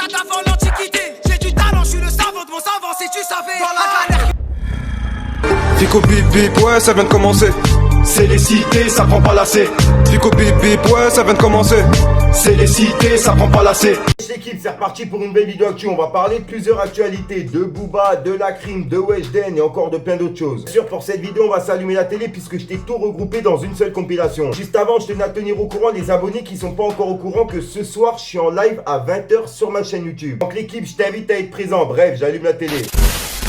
date avant l'antiquité. J'ai du talent, je suis le savant de mon savant, si tu savais. Dans la galère. Fico bip bip, ouais ça vient de commencer. C'est les cités, ça prend pas lacet. Fico bip bip, ouais ça vient de commencer. C'est les cités, ça prend pas lacet. L'équipe, c'est reparti pour une belle vidéo actu. On va parler de plusieurs actualités, de Booba, de Lacrim, de Weshden et encore de plein d'autres choses. Bien sûr, pour cette vidéo, on va s'allumer la télé puisque je t'ai tout regroupé dans une seule compilation. Juste avant, je tenais à tenir au courant les abonnés qui sont pas encore au courant que ce soir, je suis en live à 20h sur ma chaîne YouTube. Donc l'équipe, je t'invite à être présent. Bref, j'allume la télé.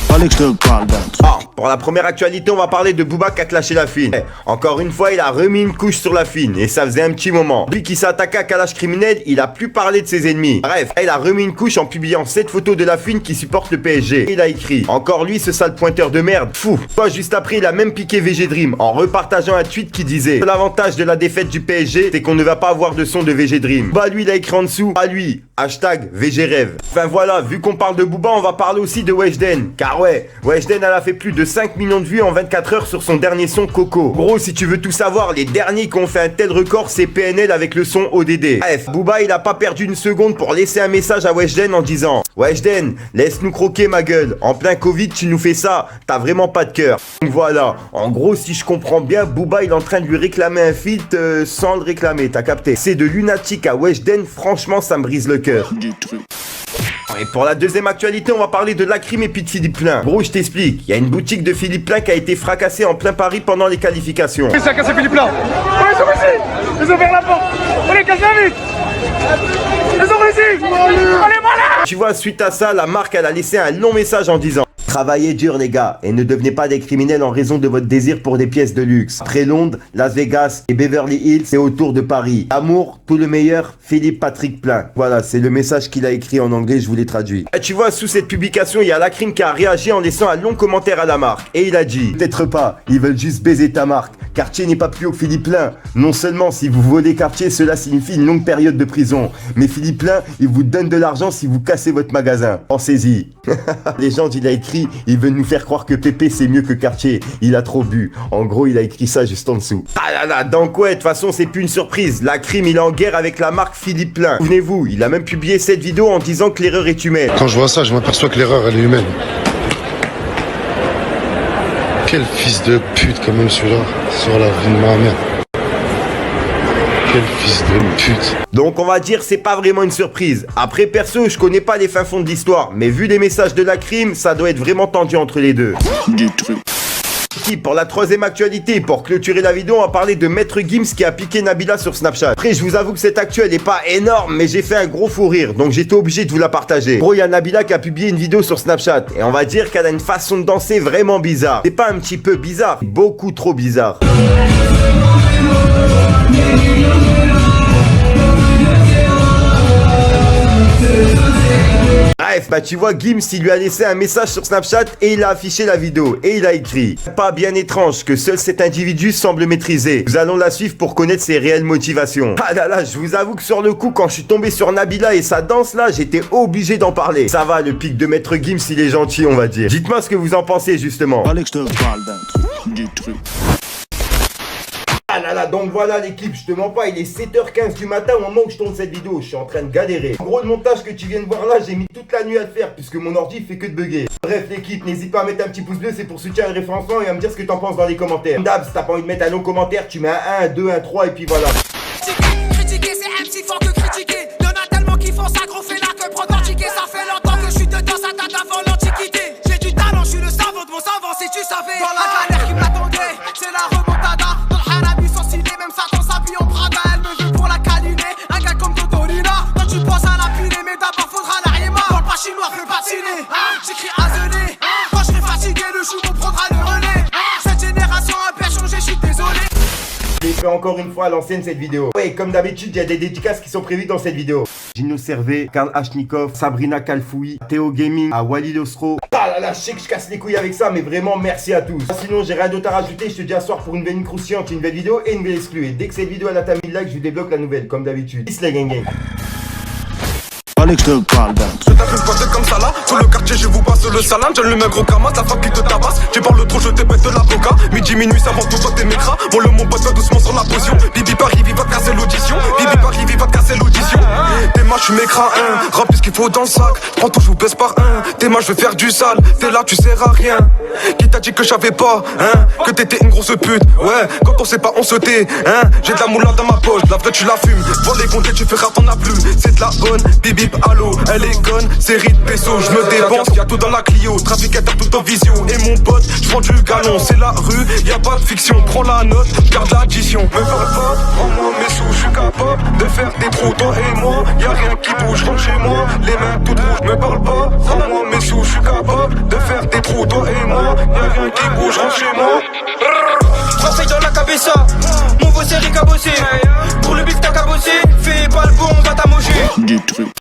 Fallait que je te parle d'un truc. Pour la première actualité, on va parler de Booba qui a clashé la fine. Encore une fois, il a remis une couche sur la fine et ça faisait un petit moment. Lui qui s'est attaqué à Kalash criminel, il a plus parlé de ses ennemis. Bref, il a remis une couche en publiant cette photo de la fine qui supporte le PSG. Il a écrit: encore lui, ce sale pointeur de merde, fou. Juste après, il a même piqué VG Dream en repartageant un tweet qui disait: l'avantage de la défaite du PSG, c'est qu'on ne va pas avoir de son de VG Dream. Bah lui, il a écrit en dessous: à lui, hashtag VG Rêve. Enfin voilà, vu qu'on parle de Booba, on va parler aussi de Weshden. Car ouais, Weshden, elle a fait plus de 5 millions de vues en 24 heures sur son dernier son Coco. Gros, si tu veux tout savoir, les derniers qui ont fait un tel record, c'est PNL avec le son ODD. Bref, Booba, il a pas perdu une seconde pour laisser un message à Weshden en disant: Weshden, laisse-nous croquer ma gueule. En plein Covid, tu nous fais ça. T'as vraiment pas de cœur. Donc voilà. En gros, si je comprends bien, Booba, il est en train de lui réclamer un feat sans le réclamer. T'as capté? C'est de lunatique à Weshden. Franchement, ça me brise le cœur. Et pour la deuxième actualité, on va parler de Lacrim et puis de Philippe Plein. Gros, je t'explique. Il y a une boutique de Philippe Plein qui a été fracassée en plein Paris pendant les qualifications. Qui a cassé Philippe Plein? Ouais, ils sont ici. Ils ont ouvert la porte. On les casse vite. Ils sont ici. On est malades. Tu vois, suite à ça, la marque, elle a laissé un long message en disant: travaillez dur les gars et ne devenez pas des criminels en raison de votre désir pour des pièces de luxe. Après Londres, Las Vegas et Beverly Hills, c'est au tour de Paris. Amour, tout le meilleur, Philippe Patrick Plein. Voilà, c'est le message qu'il a écrit en anglais, je vous l'ai traduit. Et tu vois, sous cette publication, il y a Lacrim qui a réagi en laissant un long commentaire à la marque. Et il a dit: peut-être pas, ils veulent juste baiser ta marque. Cartier n'est pas plus haut que Philippe Plein. Non seulement si vous volez Cartier, cela signifie une longue période de prison. Mais Philippe Plein, il vous donne de l'argent si vous cassez votre magasin. Pensez-y. Légende, il a écrit: il veut nous faire croire que Pépé c'est mieux que Cartier. Il a trop bu. En gros, il a écrit ça juste en dessous. Ah là là, donc ouais, de toute façon, c'est plus une surprise. Lacrim, il est en guerre avec la marque Philippe Plein. Souvenez-vous, il a même publié cette vidéo en disant que l'erreur est humaine. Quand je vois ça, je m'aperçois que l'erreur, elle est humaine. Quel fils de pute quand même celui-là, sur la vie de ma mère. Quel fils de pute. Donc on va dire c'est pas vraiment une surprise. Après perso, je connais pas les fins fonds de l'histoire, mais vu les messages de Lacrim, ça doit être vraiment tendu entre les deux. Du truc. Pour la troisième actualité, pour clôturer la vidéo, on va parler de Maître Gims qui a piqué Nabila sur Snapchat. Après, je vous avoue que cette actu, elle est pas énorme, mais j'ai fait un gros fou rire, donc j'étais obligé de vous la partager. Gros, il y a Nabila qui a publié une vidéo sur Snapchat, et on va dire qu'elle a une façon de danser vraiment bizarre. C'est pas un petit peu bizarre, beaucoup trop bizarre. Bref, bah tu vois, Gims, il lui a laissé un message sur Snapchat et il a affiché la vidéo. Et il a écrit: pas bien étrange que seul cet individu semble maîtriser. Nous allons la suivre pour connaître ses réelles motivations. Ah là là, je vous avoue que sur le coup, quand je suis tombé sur Nabila et sa danse là, j'étais obligé d'en parler. Ça va, le pic de Maître Gims, il est gentil, on va dire. Dites-moi ce que vous en pensez justement. Fallait que je te parle d'un truc. Du truc. Ah là là, donc voilà l'équipe, je te mens pas, il est 7h15 du matin au moment où je tourne cette vidéo, je suis en train de galérer. En gros, le montage que tu viens de voir là, j'ai mis toute la nuit à le faire puisque mon ordi fait que de bugger. Bref l'équipe, n'hésite pas à mettre un petit pouce bleu, c'est pour soutenir le référencement et à me dire ce que t'en penses dans les commentaires. Dab, si t'as pas envie de mettre un long commentaire, tu mets un 1, un 2, un 3 et puis voilà. Critiquer, c'est un petit fort que critiquer. Y'en a tellement qui font ça, gros fait là que prendre ticket. Ça fait longtemps que je suis dedans, ça date avant l'antiquité. J'ai du talent, je suis le savant de mon savant, si tu savais. Dans la galère qui m'attendait, c'est la remontada. Dans le hanabi sans ciné, même ça dans sa vie en Prada. Elle me veut pour la câliner, un gars comme Totorina. Quand tu penses à la piler, mais d'abord faudra la rima. Parle pas chinois, fais patiner. J'écris azelé. Quand je serai fatigué, le chou me prendra le relais. Cette génération a bien changé, je suis désolé. Je l'ai fait encore une fois à l'ancienne cette vidéo. Ouais, comme d'habitude, il y a des dédicaces qui sont prévues dans cette vidéo. Gino Servet, Karl Ashnikov, Sabrina Kalfoui, Théo Gaming, à Walid Osro. Ah là là, je sais que je casse les couilles avec ça, mais vraiment merci à tous. Sinon, j'ai rien d'autre à rajouter, je te dis à soir pour une nouvelle croustillante, une nouvelle vidéo et une nouvelle exclue. Et dès que cette vidéo elle a ta 1000 likes, je débloque la nouvelle, comme d'habitude. Peace les gang gang. Fallait que je te parle d'un truc. t'allume pas, t'es comme ça là. Tout le quartier, je vous passe le salam. J'ai le même gros camas, la frappe qui te tabasse. Tu parles trop, je te pète de l'avocat. Midi, minuit, ça vend tout, toi t'es mécras. Bon, le mon pote, toi doucement sur la potion. Bibi Paris, va te casser l'audition. Bibi Paris, va te casser l'audition. Tes mains, je m'écras un. Remplis ce qu'il faut dans le sac. Prends tout, je vous baisse par un. Tes mains, je vais faire du sale. T'es là, tu sers à rien. Qui t'a dit que j'avais pas, hein? Que t'étais une grosse pute. Ouais, quand on sait pas, on se tait, hein? J'ai de la moula dans ma poche, la vraie tu la fumes. Vends les comptes et tu feras t'en as plus. C'est de la bonne, bibip, allô, elle est conne. Série de pesos, je me dépense, y'a tout dans la Clio. Trafic à tout en visio. Et mon pote, je prends du galon. C'est la rue, y'a pas de fiction. Prends la note, garde l'addition. Me parle pas, rends-moi mes sous, je suis capable de faire des trous. Toi et moi, y'a rien qui bouge. Rentre chez moi, les mains toutes rouges. Me parle pas, rends-moi mes sous, je suis capable de faire des trous. Toi et moi, y'a rien qui bouge. Rentre chez moi. Conseil dans la cabessa, mon beau c'est Rick a bossé. Pour le bif t'as qu'à bosser, fais pas le bon, on va t'amocher. Du truc.